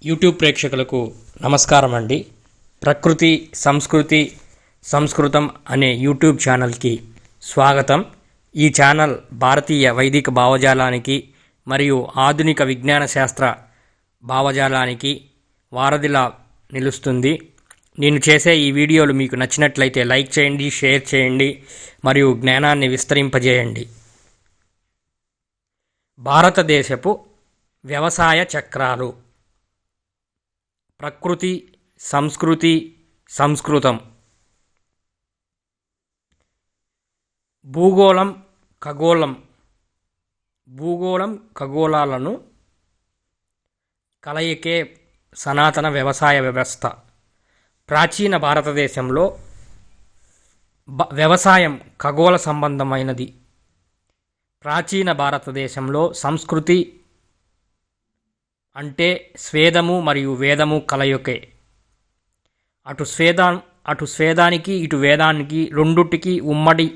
YouTube ప్రేక్షకులకు నమస్కారం అండి. ప్రకృతి సంస్కృతి సంస్కృతం అనే యూట్యూబ్ ఛానల్కి స్వాగతం. ఈ ఛానల్ భారతీయ వైదిక భావజాలానికి మరియు ఆధునిక విజ్ఞాన శాస్త్ర భావజాలానికి వారధిలా నిలుస్తుంది. నేను చేసే ఈ వీడియోలు మీకు నచ్చినట్లయితే లైక్ చేయండి, షేర్ చేయండి మరియు జ్ఞానాన్ని విస్తరింపజేయండి. భారతదేశపు వ్యవసాయ చక్రాలు. ప్రకృతి సంస్కృతి సంస్కృతం. భూగోళం ఖగోళాలను కలయికే సనాతన వ్యవసాయ వ్యవస్థ. ప్రాచీన భారతదేశంలో వ్యవసాయం ఖగోళ సంబంధమైనది. ప్రాచీన భారతదేశంలో సంస్కృతి అంటే స్వేదము మరియు వేదము కలయికే. అటు స్వేదానికి ఇటు వేదానికి రెండుటికి ఉమ్మడి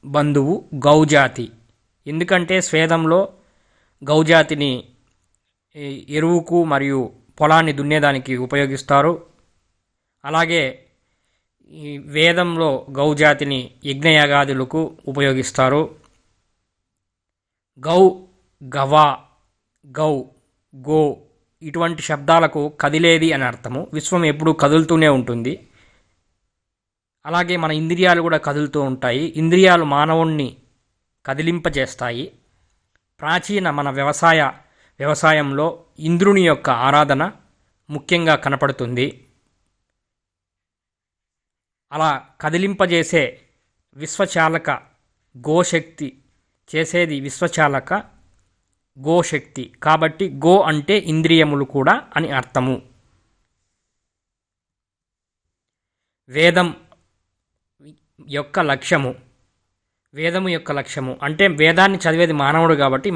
బంధువు గౌజాతి. ఎందుకంటే స్వేదంలో గౌజాతిని ఎరువుకు మరియు పొలాన్ని దున్నేదానికి ఉపయోగిస్తారు. అలాగే ఈ వేదంలో గౌజాతిని యజ్ఞయాగాదులకు ఉపయోగిస్తారు. గౌ, గవా, గౌ, గో ఇటువంటి శబ్దాలకు కదిలేది అని అర్థము. విశ్వం ఎప్పుడూ కదులుతూనే ఉంటుంది. అలాగే మన ఇంద్రియాలు కూడా కదులుతూ ఉంటాయి. ఇంద్రియాలు మానవుణ్ణి కదిలింపజేస్తాయి. ప్రాచీన మన వ్యవసాయంలో ఇంద్రుని యొక్క ఆరాధన ముఖ్యంగా కనపడుతుంది. అలా కదిలింపజేసే విశ్వచాలక గోశక్తి చేసేది విశ్వచాలక గోశక్తి. కాబట్టి గో అంటే ఇంద్రియములు కూడా అని అర్థము. వేదము యొక్క లక్ష్యము అంటే వేదాన్ని చదివేది మానవుడు కాబట్టి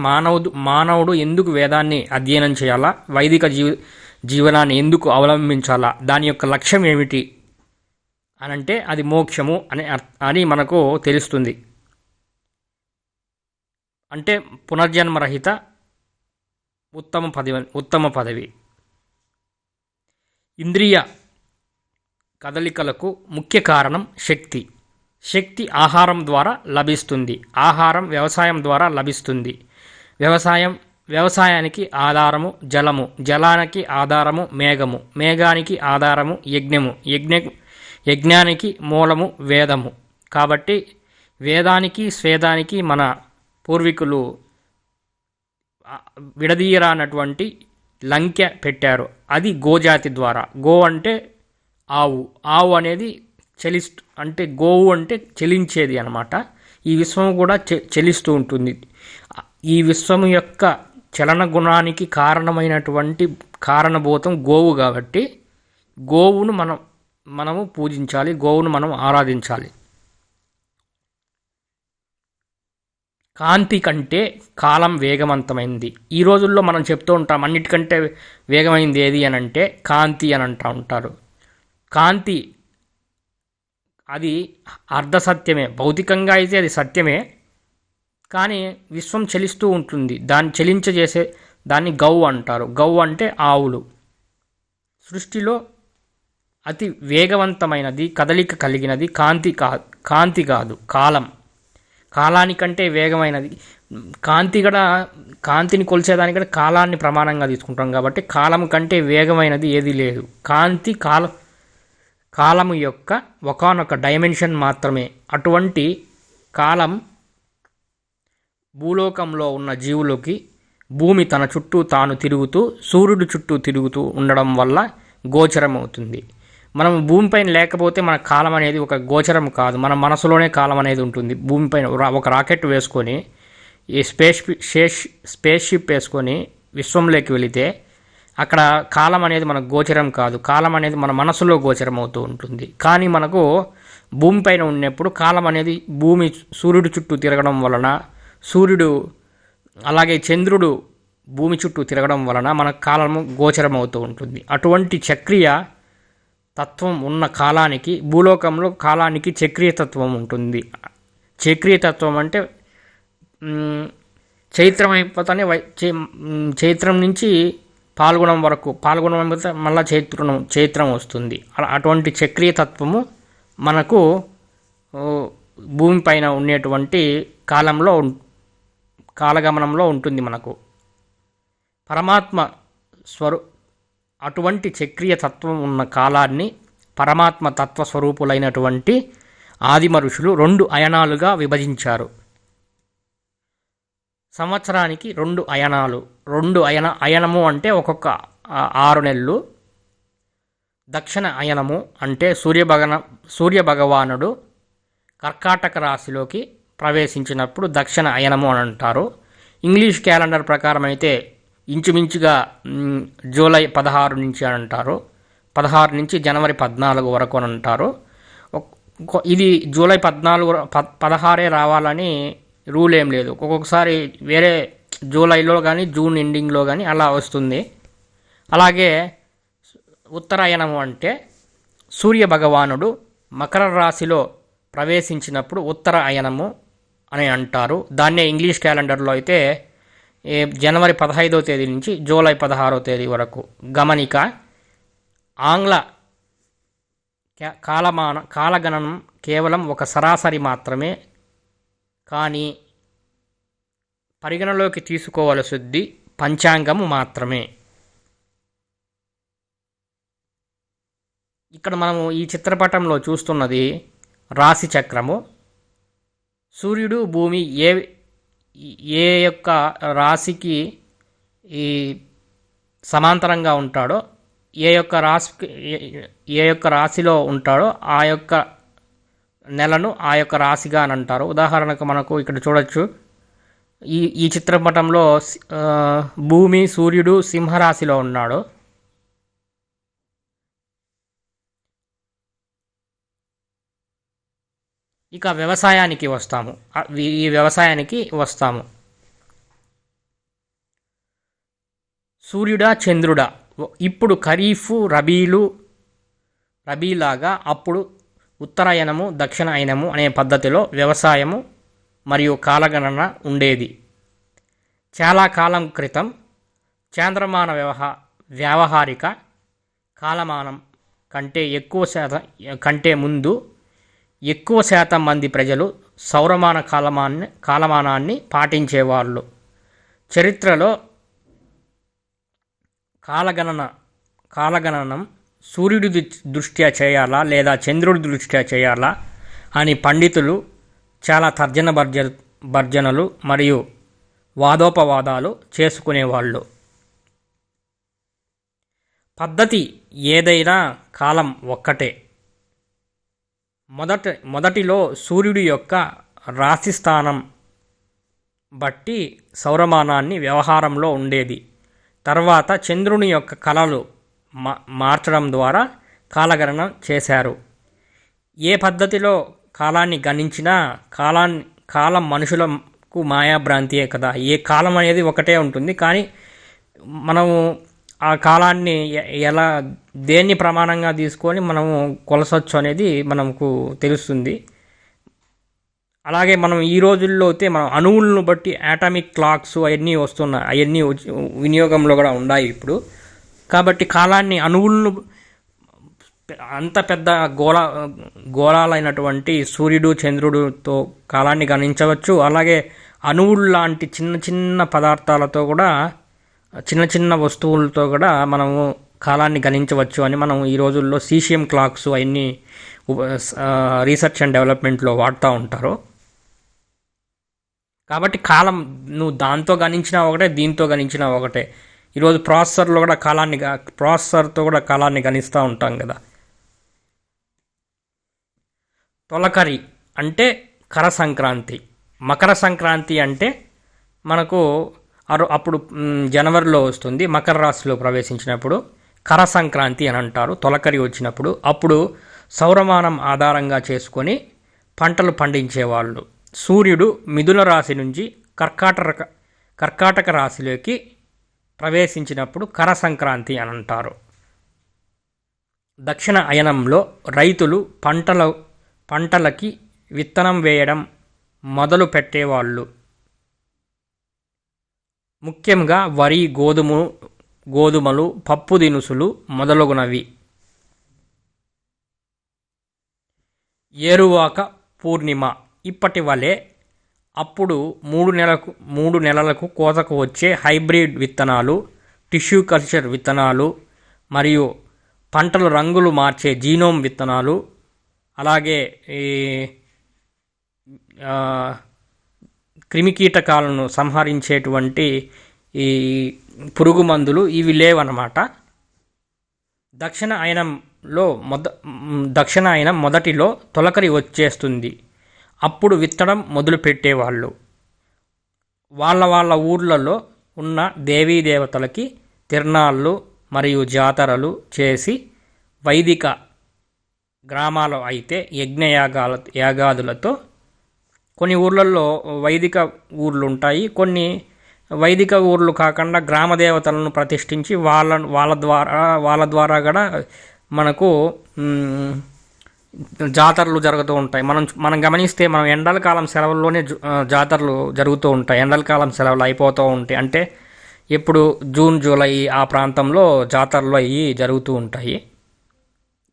మానవుడు ఎందుకు వేదాన్ని అధ్యయనం చేయాలా, వైదిక జీవనాన్ని ఎందుకు అవలంబించాలా, దాని యొక్క లక్ష్యం ఏమిటి అనంటే అది మోక్షము అని మనకు తెలుస్తుంది. అంటే పునర్జన్మరహిత ఉత్తమ పదవి. ఇంద్రియ కదలికలకు ముఖ్య కారణం శక్తి ఆహారం ద్వారా లభిస్తుంది. ఆహారం వ్యవసాయం ద్వారా లభిస్తుంది. వ్యవసాయానికి ఆధారము జలము, జలానికి ఆధారము మేఘము, మేఘానికి ఆధారము యజ్ఞానికి మూలము వేదము. కాబట్టి వేదానికి స్వేదానికి మన పూర్వీకులు విడదీయరానటువంటి లంకె పెట్టారు. అది గోజాతి ద్వారా. గో అంటే ఆవు అనేది అంటే గోవు అంటే చలించేది అన్నమాట. ఈ విశ్వం కూడా చలిస్తూ ఉంటుంది. ఈ విశ్వం యొక్క చలన గుణానికి కారణమైనటువంటి కారణభూతం గోవు కాబట్టి గోవును మనము పూజించాలి, గోవును మనం ఆరాధించాలి. కాంతి కంటే కాలం వేగవంతమైంది. ఈ రోజుల్లో మనం చెప్తూ ఉంటాం అన్నిటికంటే వేగమైంది ఏది అని అంటే కాంతి అని అంటూ ఉంటారు. కాంతి అది అర్ధసత్యమే. భౌతికంగా అయితే అది సత్యమే, కానీ విశ్వం చలిస్తూ ఉంటుంది. దాన్ని చలించజేసే దాన్ని గౌ అంటారు. గౌ అంటే ఆవులు. సృష్టిలో అతి వేగవంతమైనది, కదలిక కలిగినది కాంతి కాదు కాలం. కాలానికంటే వేగమైనది కాంతిని కొలిచేదానికంటే కాలాన్ని ప్రమాణంగా తీసుకుంటాం కాబట్టి కాలం కంటే వేగమైనది ఏది లేదు. కాంతి కాలము యొక్క ఒకానొక డైమెన్షన్ మాత్రమే. అటువంటి కాలం భూలోకంలో ఉన్న జీవులకి భూమి తన చుట్టూ తాను తిరుగుతూ సూర్యుడు చుట్టూ తిరుగుతూ ఉండడం వల్ల గోచరమవుతుంది. మనం భూమిపైన లేకపోతే మన కాలం అనేది ఒక గోచరం కాదు, మన మనసులోనే కాలం అనేది ఉంటుంది. భూమిపైన ఒక రాకెట్ వేసుకొని ఈ స్పేస్ షిప్ వేసుకొని విశ్వంలోకి వెళితే అక్కడ కాలం అనేది మనకు గోచరం కాదు. కాలం అనేది మన మనసులో గోచరం అవుతూ ఉంటుంది. కానీ మనకు భూమిపైన ఉన్నప్పుడు కాలం అనేది సూర్యుడు చుట్టూ తిరగడం వలన, సూర్యుడు అలాగే చంద్రుడు భూమి చుట్టూ తిరగడం వలన మనకు కాలము గోచరం అవుతూ ఉంటుంది. అటువంటి చక్రీయ తత్వం ఉన్న కాలానికి భూలోకంలో కాలానికి చక్రీయతత్వం ఉంటుంది. చక్రీయతత్వం అంటే చైత్రం అయిపోతానే చైత్రం నుంచి పాల్గొనం వరకు, పాల్గొనం మళ్ళీ చైత్రం వస్తుంది. అటువంటి చక్రీయ తత్వము మనకు భూమిపైన ఉండేటువంటి కాలగమనంలో ఉంటుంది మనకు. పరమాత్మ అటువంటి చక్రీయ తత్వం ఉన్న కాలాన్ని పరమాత్మ తత్వ స్వరూపులైనటువంటి ఆదిమ ఋషులు 2 అయనాలుగా విభజించారు. సంవత్సరానికి 2 అయనాలు. అయనము అంటే ఒక్కొక్క 6 నెలలు. దక్షిణ అయనము అంటే సూర్యభగవానుడు కర్కాటక రాశిలోకి ప్రవేశించినప్పుడు దక్షిణ అయనము అని అంటారు. ఇంగ్లీష్ క్యాలెండర్ ప్రకారం అయితే ఇంచుమించుగా జూలై 16 నుంచి అని అంటారు. 16 నుంచి జనవరి 14 వరకు అని అంటారు. ఇది జూలై 16 రావాలని రూల్ ఏం లేదు. ఒక్కొక్కసారి వేరే జూలైలో కానీ జూన్ ఎండింగ్లో కానీ అలా వస్తుంది. అలాగే ఉత్తరాయణము అంటే సూర్యభగవానుడు మకర రాశిలో ప్రవేశించినప్పుడు ఉత్తర అయనము అని అంటారు. దాన్నే ఇంగ్లీష్ క్యాలెండర్లో అయితే జనవరి 15వ తేదీ నుంచి జూలై 16వ తేదీ వరకు. గమనిక, ఆంగ్ల కాలగణనం కేవలం ఒక సరాసరి మాత్రమే, కానీ పరిగణలోకి తీసుకోవలసింది పంచాంగము మాత్రమే. ఇక్కడ మనము ఈ చిత్రపటంలో చూస్తున్నది రాశి చక్రము. సూర్యుడు భూమి ఏ యొక్క రాశికి ఈ సమాంతరంగా ఉంటాడో, ఏ యొక్క రాశిలో ఉంటాడో ఆ యొక్క నెలను ఆ యొక్క రాశిగా అని అంటారు. ఉదాహరణకు మనకు ఇక్కడ చూడొచ్చు, ఈ చిత్రపటంలో భూమి సూర్యుడు సింహరాశిలో ఉన్నాడు. ఇక వ్యవసాయానికి వస్తాము. సూర్యుడా చంద్రుడా? ఇప్పుడు ఖరీఫు రబీలాగా అప్పుడు ఉత్తరాయణము దక్షిణ అయనము అనే పద్ధతిలో వ్యవసాయము మరియు కాలగణన ఉండేది. చాలా కాలం క్రితం చాంద్రమాన వ్యావహారిక కాలమానం కంటే ముందు ఎక్కువ శాతం మంది ప్రజలు సౌరమాన కాలమానాన్ని పాటించేవాళ్ళు. చరిత్రలో కాలగణనం సూర్యుడి దృష్ట్యా చేయాలా లేదా చంద్రుడి దృష్ట్యా చేయాలా అని పండితులు చాలా భర్జనలు మరియు వాదోపవాదాలు చేసుకునేవాళ్ళు. పద్ధతి ఏదైనా కాలం ఒక్కటే. మొదటిలో సూర్యుడి యొక్క రాశి స్థానం బట్టి సౌరమానాన్ని వ్యవహారంలో ఉండేది. తర్వాత చంద్రుని యొక్క కళలు మార్చడం ద్వారా కాలగణన చేశారు. ఏ పద్ధతిలో కాలాన్ని గణించినా కాలం మనుషులకు మాయాభ్రాంతియే కదా. ఏ కాలం అనేది ఒకటే ఉంటుంది, కానీ మనము ఆ కాలాన్ని దేన్ని ప్రమాణంగా తీసుకొని మనము కొలసొచ్చు అనేది మనకు తెలుస్తుంది. అలాగే మనం ఈ రోజుల్లో అయితే మనం అణువులను బట్టి ఆటమిక్ క్లాక్స్ అవన్నీ వస్తున్నాయి, అవన్నీ వినియోగంలో కూడా ఉన్నాయి ఇప్పుడు. కాబట్టి కాలాన్ని అణువులను అంత పెద్ద గోళాలైనటువంటి సూర్యుడు చంద్రుడితో కాలాన్ని గణించవచ్చు. అలాగే అణువులు లాంటి చిన్న చిన్న పదార్థాలతో కూడా, చిన్న చిన్న వస్తువులతో కూడా మనము కాలాన్ని గణించవచ్చు అని మనం ఈ రోజుల్లో సీషియం క్లాక్స్ అవన్నీ రీసెర్చ్ అండ్ డెవలప్మెంట్లో వాడుతూ ఉంటారు. కాబట్టి కాలం నువ్వు దాంతో గణించినా ఒకటే, దీంతో గణించినా ఒకటే. ఈరోజు ప్రాసెసర్తో కూడా కాలాన్ని గణిస్తూ ఉంటాం కదా. తొలకరి అంటే కర సంక్రాంతి. మకర సంక్రాంతి అంటే మనకు అప్పుడు జనవరిలో వస్తుంది. మకర రాశిలో ప్రవేశించినప్పుడు కర సంక్రాంతి అని అంటారు. తొలకరి వచ్చినప్పుడు అప్పుడు సౌరమానం ఆధారంగా చేసుకొని పంటలు పండించేవాళ్ళు. సూర్యుడు మిథున రాశి నుంచి కర్కాటక రాశిలోకి ప్రవేశించినప్పుడు కర సంక్రాంతి అని అంటారు. దక్షిణ అయనంలో రైతులు పంటలకి విత్తనం వేయడం మొదలు పెట్టేవాళ్ళు. ముఖ్యంగా వరి, గోధుమలు, పప్పు దినుసులు మొదలగునవి. ఏరువాక పూర్ణిమ ఇప్పటి వలె అప్పుడు 3 నెలలకు కోతకు వచ్చే హైబ్రిడ్ విత్తనాలు, టిష్యూ కల్చర్ విత్తనాలు మరియు పంటల రంగులు మార్చే జీనోమ్ విత్తనాలు, అలాగే ఈ క్రిమికీటకాలను సంహరించేటువంటి ఈ పురుగు మందులు ఇవి లేవన్నమాట. దక్షిణాయనం మొదటిలో తొలకరి వచ్చేస్తుంది. అప్పుడు విత్తడం మొదలు పెట్టేవాళ్ళు. వాళ్ళ ఊర్లలో ఉన్న దేవీ దేవతలకి తిరునాళ్ళు మరియు జాతరలు చేసి, వైదిక గ్రామాలు అయితే యాగాదులతో, కొన్ని ఊర్లలో వైదిక ఊర్లు ఉంటాయి, కొన్ని వైదిక ఊర్లు కాకుండా గ్రామ దేవతలను ప్రతిష్ఠించి వాళ్ళ ద్వారా కూడా మనకు జాతరలు జరుగుతూ ఉంటాయి. మనం గమనిస్తే మనం ఎండల కాలం సెలవుల్లోనే జాతరలు జరుగుతూ ఉంటాయి. ఎండల కాలం సెలవులు అయిపోతూ ఉంటాయి. అంటే ఎప్పుడు జూన్, జూలై ఆ ప్రాంతంలో జాతరలు అవి జరుగుతూ ఉంటాయి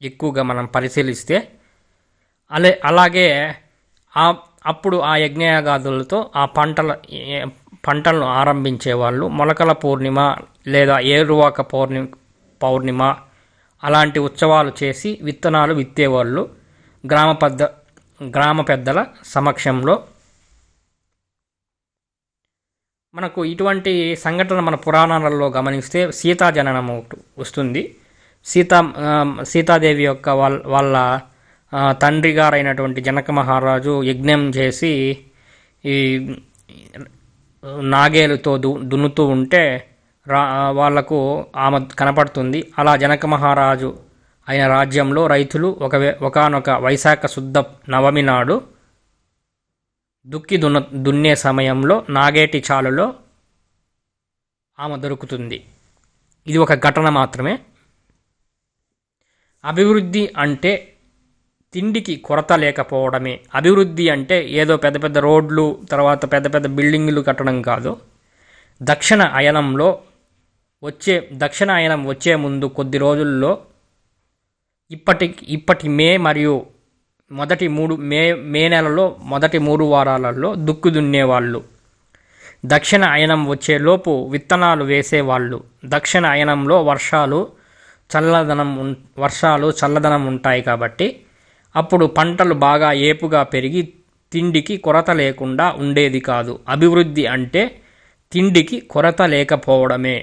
ఎక్కువగా మనం పరిశీలిస్తే. అలాగే అప్పుడు ఆ యజ్ఞయాగాదులతో ఆ పంటలను ఆరంభించేవాళ్ళు. మొలకల పూర్ణిమ లేదా ఏరువాక పౌర్ణిమ అలాంటి ఉత్సవాలు చేసి విత్తనాలు విత్తేవాళ్ళు గ్రామ పెద్దల సమక్షంలో. మనకు ఇటువంటి సంఘటన మన పురాణాలలో గమనిస్తే సీతా జననం వస్తుంది. సీతాదేవి యొక్క వాళ్ళ తండ్రి గారైనటువంటి జనక మహారాజు యజ్ఞం చేసి ఈ నాగేలుతో దున్నుతూ ఉంటే వాళ్లకు ఆమె కనపడుతుంది. అలా జనక మహారాజు అయిన రాజ్యంలో రైతులు ఒకానొక వైశాఖ శుద్ధ నవమి నాడు దున్నే సమయంలో నాగేటి చాలులో ఆమె దొరుకుతుంది. ఇది ఒక ఘటన మాత్రమే. అభివృద్ధి అంటే తిండికి కొరత లేకపోవడమే. అభివృద్ధి అంటే ఏదో పెద్ద పెద్ద రోడ్లు, తర్వాత పెద్ద పెద్ద బిల్డింగులు కట్టడం కాదు. దక్షిణ అయనం వచ్చే ముందు కొద్ది రోజుల్లో ఇప్పటి మే మరియు మే నెలలో మొదటి 3 వారాలలో దుక్కు దున్నేవాళ్ళు. దక్షిణ అయనం వచ్చేలోపు విత్తనాలు వేసేవాళ్ళు. దక్షిణ అయనంలో వర్షాలు చల్లదనం ఉంటాయి కాబట్టి అప్పుడు పంటలు బాగా ఏపుగా పెరిగి తిండికి కొరత లేకుండా ఉండేది కాదు. అభివృద్ధి అంటే తిండికి కొరత లేకపోవడమే.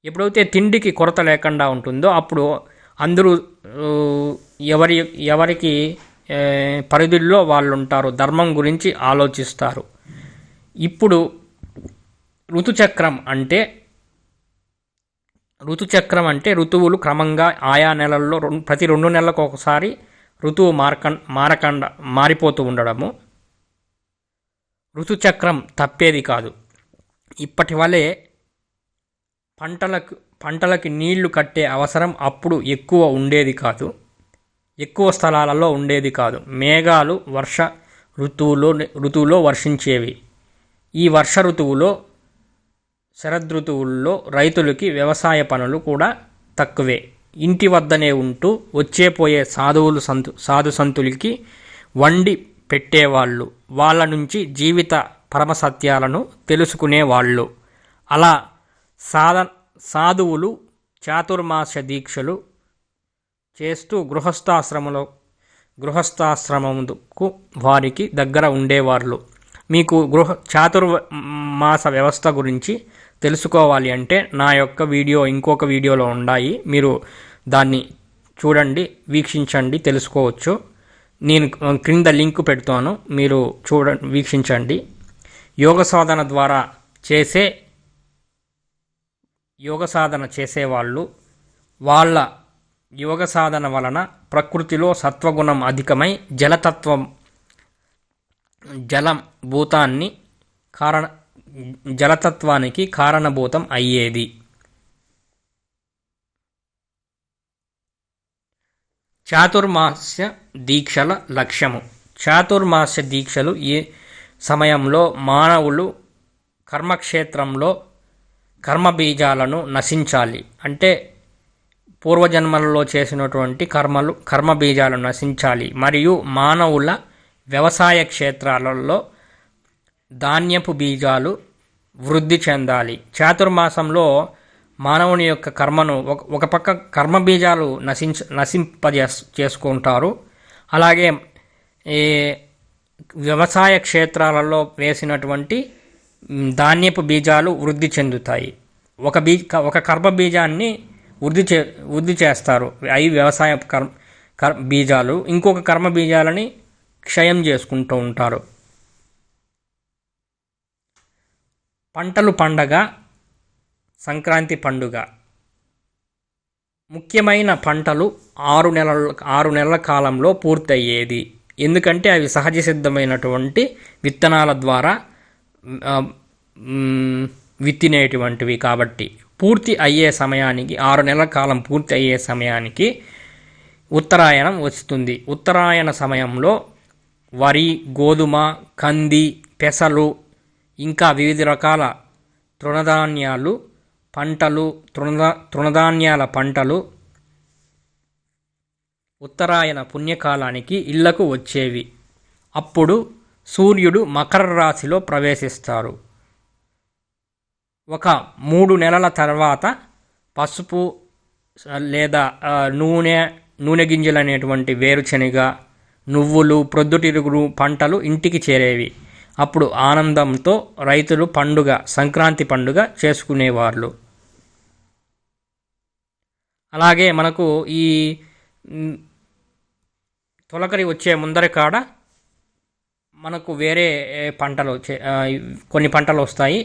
ఎప్పుడైతే తిండికి కొరత లేకుండా ఉంటుందో అప్పుడు అందరూ ఎవరికి పరిధుల్లో వాళ్ళు ఉంటారు, ధర్మం గురించి ఆలోచిస్తారు. ఇప్పుడు ఋతుచక్రం అంటే ఋతువులు క్రమంగా ఆయా నెలల్లో ప్రతి 2 నెలలకు ఒకసారి ఋతువు మారిపోతూ ఉండడము. ఋతుచక్రం తప్పేది కాదు. ఇప్పటి వలె పంటలకి నీళ్లు కట్టే అవసరం అప్పుడు ఎక్కువ ఉండేది కాదు, ఎక్కువ స్థలాలలో ఉండేది కాదు. మేఘాలు వర్ష ఋతువులో వర్షించేవి. ఈ వర్ష ఋతువులో, శరదృతువుల్లో రైతులకి వ్యవసాయ పనులు కూడా తక్కువే. ఇంటి వద్దనే ఉంటూ వచ్చేపోయే సాధు సంతులకి వండి పెట్టేవాళ్ళు. వాళ్ళ నుంచి జీవిత పరమసత్యాలను తెలుసుకునేవాళ్ళు. అలా సాధువులు చాతుర్మాస దీక్షలు చేస్తూ గృహస్థాశ్రమముకు వారికి దగ్గర ఉండేవాళ్ళు. మీకు చాతుర్మాస వ్యవస్థ గురించి తెలుసుకోవాలి అంటే నా యొక్క ఇంకొక వీడియోలో ఉన్నాయి. మీరు దాన్ని చూడండి, వీక్షించండి, తెలుసుకోవచ్చు. నేను క్రింద లింక్ పెడతాను, మీరు వీక్షించండి. యోగ సాధన చేసేవాళ్ళు వాళ్ళ యోగ సాధన వలన ప్రకృతిలో సత్వగుణం అధికమై జలతత్వానికి కారణభూతం అయ్యేది. చాతుర్మాస్య దీక్షల లక్ష్యము. చాతుర్మాస్య దీక్షలు ఏ సమయంలో మానవులు కర్మక్షేత్రంలో కర్మబీజాలను నశించాలి. అంటే పూర్వజన్మలలో చేసినటువంటి కర్మబీజాలను నశించాలి. మరియు మానవుల వ్యవసాయ క్షేత్రాలలో ధాన్యపు బీజాలు వృద్ధి చెందాలి. చాతుర్మాసంలో మానవుని యొక్క కర్మను ఒక పక్క కర్మబీజాలు చేసుకుంటారు. అలాగే ఈ వ్యవసాయ క్షేత్రాలలో వేసినటువంటి ధాన్యపు బీజాలు వృద్ధి చెందుతాయి. ఒక కర్మ బీజాన్ని వృద్ధి చేస్తారు, అవి వ్యవసాయ బీజాలు. ఇంకొక కర్మ బీజాలని క్షయం చేసుకుంటూ ఉంటారు. పంటలు పండగ, సంక్రాంతి పండుగ. ముఖ్యమైన పంటలు 6 నెలల కాలంలో పూర్తయ్యేది. ఎందుకంటే అవి సహజ సిద్ధమైనటువంటి విత్తనాల ద్వారా విత్తినేటువంటివి కాబట్టి పూర్తి అయ్యే సమయానికి 6 నెలల కాలం పూర్తి అయ్యే సమయానికి ఉత్తరాయణం వస్తుంది. ఉత్తరాయణ సమయంలో వరి, గోధుమ, కంది, పెసలు ఇంకా వివిధ రకాల తృణధాన్యాల పంటలు ఉత్తరాయణ పుణ్యకాలానికి ఇళ్లకు వచ్చేవి. అప్పుడు సూర్యుడు మకర రాశిలో ప్రవేశిస్తారు. ఒక 3 నెలల తర్వాత పసుపు లేదా నూనె గింజలు అనేటువంటి వేరుశనగ, నువ్వులు, ప్రొద్దుతిరుగుడు పంటలు ఇంటికి చేరేవి. అప్పుడు ఆనందంతో రైతులు సంక్రాంతి పండుగ చేసుకునేవాళ్ళు. అలాగే మనకు ఈ తొలకరి వచ్చే ముందర కాడ మనకు వేరే కొన్ని పంటలు వస్తాయి.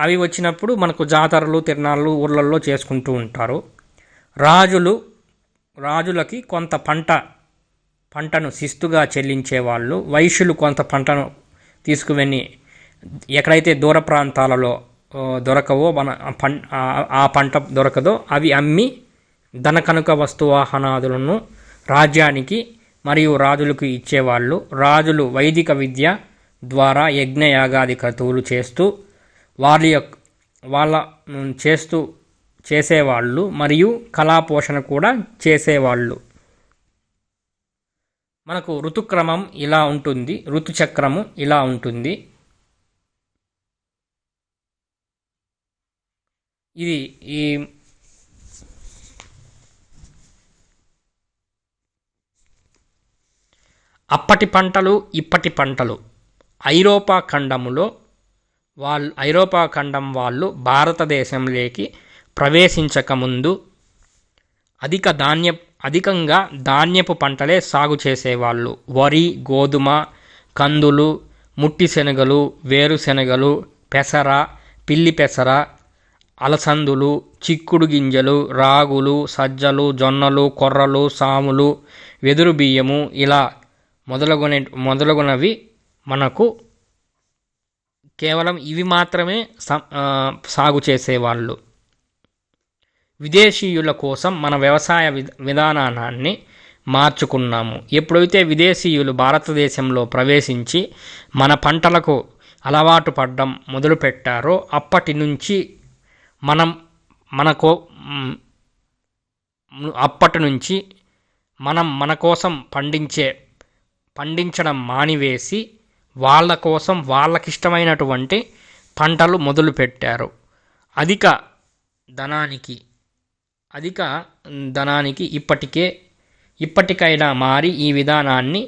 అవి వచ్చినప్పుడు మనకు జాతరలు, తిరణాలు ఊర్లలో చేసుకుంటూ ఉంటారు. రాజులకి కొంత పంటను శిస్తుగా చెల్లించేవాళ్ళు. వైశ్యులు కొంత పంటను తీసుకువెళ్ళి ఎక్కడైతే దూర ప్రాంతాలలో దొరకవో ఆ పంట దొరకదో అవి అమ్మి ధనకనుక వస్తువాహనాదులను రాజ్యానికి మరియు రాజులకు ఇచ్చేవాళ్ళు. రాజులు వైదిక విద్య ద్వారా యజ్ఞయాగాది క్రతువులు చేస్తూ చేసేవాళ్ళు మరియు కళాపోషణ కూడా చేసేవాళ్ళు. మనకు ఋతుక్రమం ఇలా ఉంటుంది, ఋతుచక్రము ఇలా ఉంటుంది. ఇది అప్పటి పంటలు, ఇప్పటి పంటలు. ఐరోపా ఖండం వాళ్ళు భారతదేశంలోకి ప్రవేశించకముందు అధికంగా ధాన్యపు పంటలే సాగు చేసేవాళ్ళు. వరి, గోధుమ, కందులు, ముట్టి శనగలు, వేరుశనగలు, పెసర, పిల్లి పెసర, అలసందులు, చిక్కుడు గింజలు, రాగులు, సజ్జలు, జొన్నలు, కొర్రలు, సాములు, వెదురు బియ్యము ఇలా మొదలగునవి మనకు కేవలం ఇవి మాత్రమే సాగు చేసేవాళ్ళు. విదేశీయుల కోసం మన వ్యవసాయ విధానాన్ని మార్చుకున్నాము. ఎప్పుడైతే విదేశీయులు భారతదేశంలో ప్రవేశించి మన పంటలకు అలవాటు పడడం మొదలుపెట్టారో అప్పటి నుంచి మనం మన కోసం పండించడం మానివేసి వాళ్ళ కోసం వాళ్ళకిష్టమైనటువంటి పంటలు మొదలుపెట్టారు. అధిక ధనానికి ఇప్పటికైనా మారి ఈ విధానాన్ని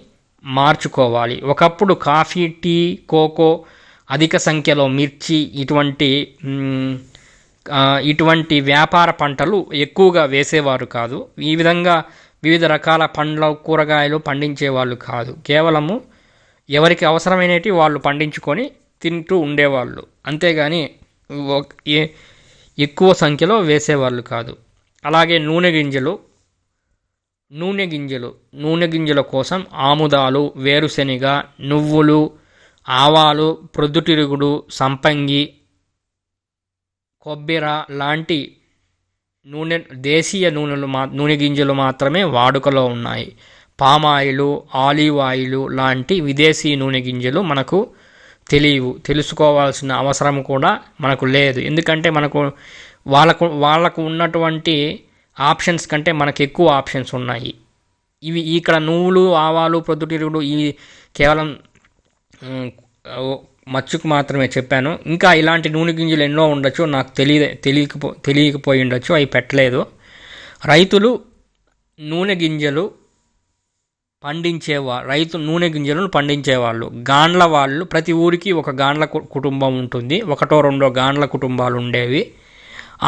మార్చుకోవాలి. ఒకప్పుడు కాఫీ, టీ, కోకో, అధిక సంఖ్యలో మిర్చి ఇటువంటి వ్యాపార పంటలు ఎక్కువగా వేసేవారు కాదు. ఈ విధంగా వివిధ రకాల పండ్ల, కూరగాయలు పండించేవాళ్ళు కాదు. కేవలము ఎవరికి అవసరమైనవి వాళ్ళు పండించుకొని తింటూ ఉండేవాళ్ళు, అంతేగాని ఎక్కువ సంఖ్యలో వేసేవాళ్ళు కాదు. అలాగే నూనె గింజల కోసం ఆముదాలు, వేరుశెనగ, నువ్వులు, ఆవాలు, ప్రొద్దుతిరుగుడు, సంపంగి, కొబ్బెర లాంటి దేశీయ నూనె గింజలు మాత్రమే వాడుకలో ఉన్నాయి. పామాయిలు, ఆలివ్ ఆయిల్ లాంటి విదేశీ నూనె గింజలు మనకు తెలుసుకోవాల్సిన అవసరం కూడా మనకు లేదు. ఎందుకంటే వాళ్ళకు ఉన్నటువంటి ఆప్షన్స్ కంటే మనకు ఎక్కువ ఆప్షన్స్ ఉన్నాయి. ఇక్కడ నువ్వులు, ఆవాలు, ప్రొద్దుతిరుగుడు కేవలం మచ్చుకు మాత్రమే చెప్పాను. ఇంకా ఇలాంటి నూనె గింజలు ఎన్నో ఉండొచ్చు, నాకు తెలియకపోయి ఉండొచ్చు, అవి పెట్టలేదు. రైతులు నూనె గింజలు నూనె గింజలను పండించేవాళ్ళు. గాండ్ల వాళ్ళు, ప్రతి ఊరికి ఒక గాండ్ల కుటుంబం ఉంటుంది, ఒకటో రెండో గాండ్ల కుటుంబాలు ఉండేవి.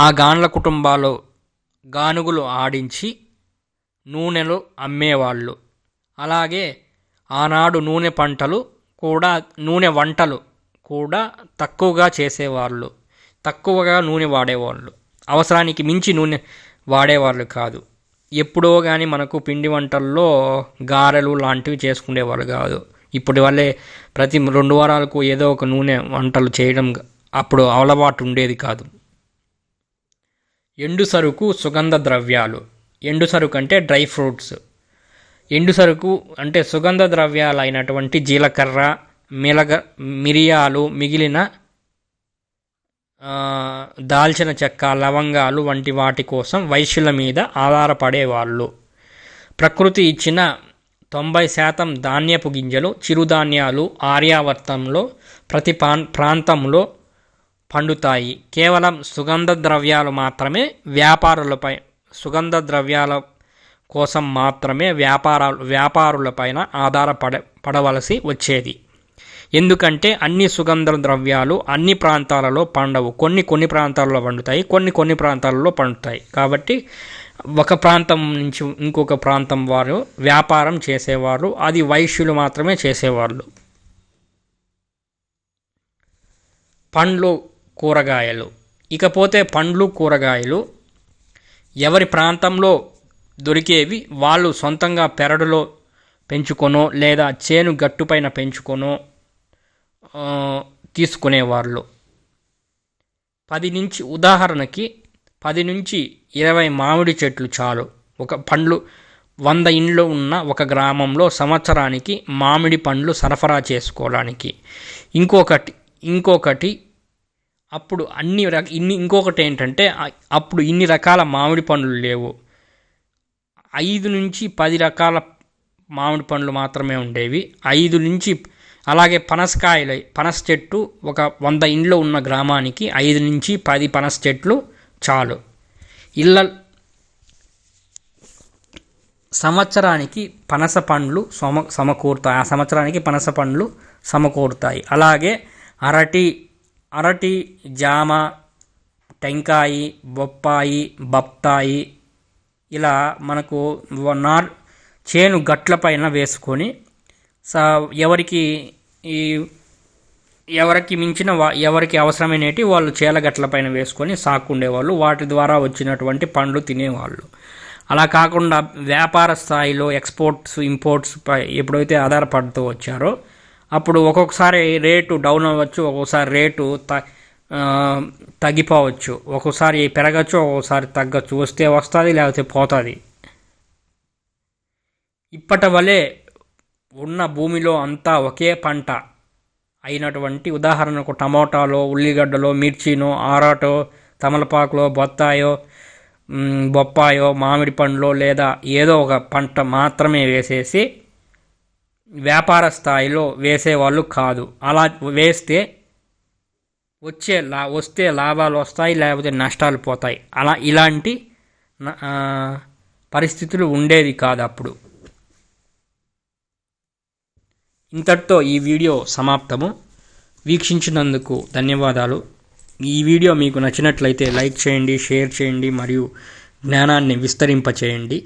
ఆ గాండ్ల కుటుంబాలు గానుగులు ఆడించి నూనెలు అమ్మేవాళ్ళు. అలాగే ఆనాడు నూనె వంటలు కూడా తక్కువగా చేసేవాళ్ళు, తక్కువగా నూనె వాడేవాళ్ళు, అవసరానికి మించి నూనె వాడేవాళ్ళు కాదు. ఎప్పుడో కానీ మనకు పిండి వంటల్లో గారెలు లాంటివి చేసుకునేవాళ్ళు కాదు. ఇప్పటి వల్లే ప్రతి 2 వారాలకు ఏదో ఒక నూనె వంటలు చేయడం అప్పుడు అలవాటు ఉండేది కాదు. ఎండు సరుకు, సుగంధ ద్రవ్యాలు. ఎండు సరుకు అంటే డ్రై ఫ్రూట్స్. ఎండు సరుకు అంటే సుగంధ ద్రవ్యాలు అయినటువంటి జీలకర్ర, మిరియాలు, మిగిలిన దాల్చిన చెక్క, లవంగాలు వంటి వాటి కోసం వైశ్యుల మీద ఆధారపడేవాళ్ళు. ప్రకృతి ఇచ్చిన 90% ధాన్యపు గింజలు, చిరుధాన్యాలు ఆర్యావర్తంలో ప్రతి ప్రాంతంలో పండుతాయి. కేవలం సుగంధ ద్రవ్యాల కోసం మాత్రమే వ్యాపారులపైన ఆధారపడవలసి వచ్చేది. ఎందుకంటే అన్ని సుగంధ ద్రవ్యాలు అన్ని ప్రాంతాలలో పండవు. కొన్ని ప్రాంతాలలో పండుతాయి, కొన్ని ప్రాంతాలలో పండుతాయి. కాబట్టి ఒక ప్రాంతం నుంచి ఇంకొక ప్రాంతం వారు వ్యాపారం చేసేవారు, అది వైశ్యులు మాత్రమే చేసేవాళ్ళు. పండ్లు, కూరగాయలు. ఇకపోతే పండ్లు, కూరగాయలు ఎవరి ప్రాంతంలో దొరికేవి వాళ్ళు సొంతంగా పెరడులో పెంచుకొనో లేదా చేను గట్టుపైన పెంచుకొనో తీసుకునేవాళ్ళు. ఉదాహరణకి 10 నుంచి 20 మామిడి చెట్లు చాలు. ఒక పండ్లు 100 ఇండ్లు ఉన్న ఒక గ్రామంలో సంవత్సరానికి మామిడి పండ్లు సరఫరా చేసుకోవడానికి. ఇంకొకటి ఏంటంటే అప్పుడు ఇన్ని రకాల మామిడి పండ్లు లేవు. 5 నుంచి 10 రకాల మామిడి పండ్లు మాత్రమే ఉండేవి. 5 నుంచి అలాగే పనస చెట్టు ఒక 100 ఇండ్లు ఉన్న గ్రామానికి 5 నుంచి 10 పనస చెట్లు చాలు. సంవత్సరానికి పనస పండ్లు సమకూరుతాయి. ఆ సంవత్సరానికి పనస పండ్లు సమకూరుతాయి. అలాగే అరటి, జామ, టెంకాయ, బొప్పాయి, బత్తాయి ఇలా మనకు చేను గట్లపైన వేసుకొని ఎవరికి అవసరమైనటి వాళ్ళు చేల గట్లపైన వేసుకొని సాకుండేవాళ్ళు. వాటి ద్వారా వచ్చినటువంటి పండ్లు తినేవాళ్ళు. అలా కాకుండా వ్యాపార స్థాయిలో ఎక్స్పోర్ట్స్, ఇంపోర్ట్స్ ఎప్పుడైతే ఆధారపడుతూ వచ్చారో అప్పుడు ఒక్కొక్కసారి రేటు డౌన్ అవ్వచ్చు, ఒక్కొక్కసారి రేటు తగ్గిపోవచ్చు, ఒక్కొక్కసారి పెరగచ్చు, ఒక్కొక్కసారి తగ్గచ్చు. వస్తే వస్తుంది, లేకపోతే పోతుంది. ఇప్పటి వలె ఉన్న భూమిలో అంతా ఒకే పంట అయినటువంటి ఉదాహరణకు టమోటాలో, ఉల్లిగడ్డలో, మిర్చినో, ఆరాటో, తమలపాకులో, బొప్పాయో, మామిడి పండ్లో లేదా ఏదో ఒక పంట మాత్రమే వేసేసి వ్యాపార స్థాయిలో వేసేవాళ్ళు కాదు. అలా వేస్తే వస్తే లాభాలు వస్తాయి, లేకపోతే నష్టాలు పోతాయి. ఇలాంటి పరిస్థితులు ఉండేది కాదు అప్పుడు. ఇంతటితో ఈ వీడియో సమాప్తము. వీక్షించినందుకు ధన్యవాదాలు. ఈ వీడియో మీకు నచ్చినట్లయితే లైక్ చేయండి, షేర్ చేయండి మరియు జ్ఞానాన్ని విస్తరింపచేయండి.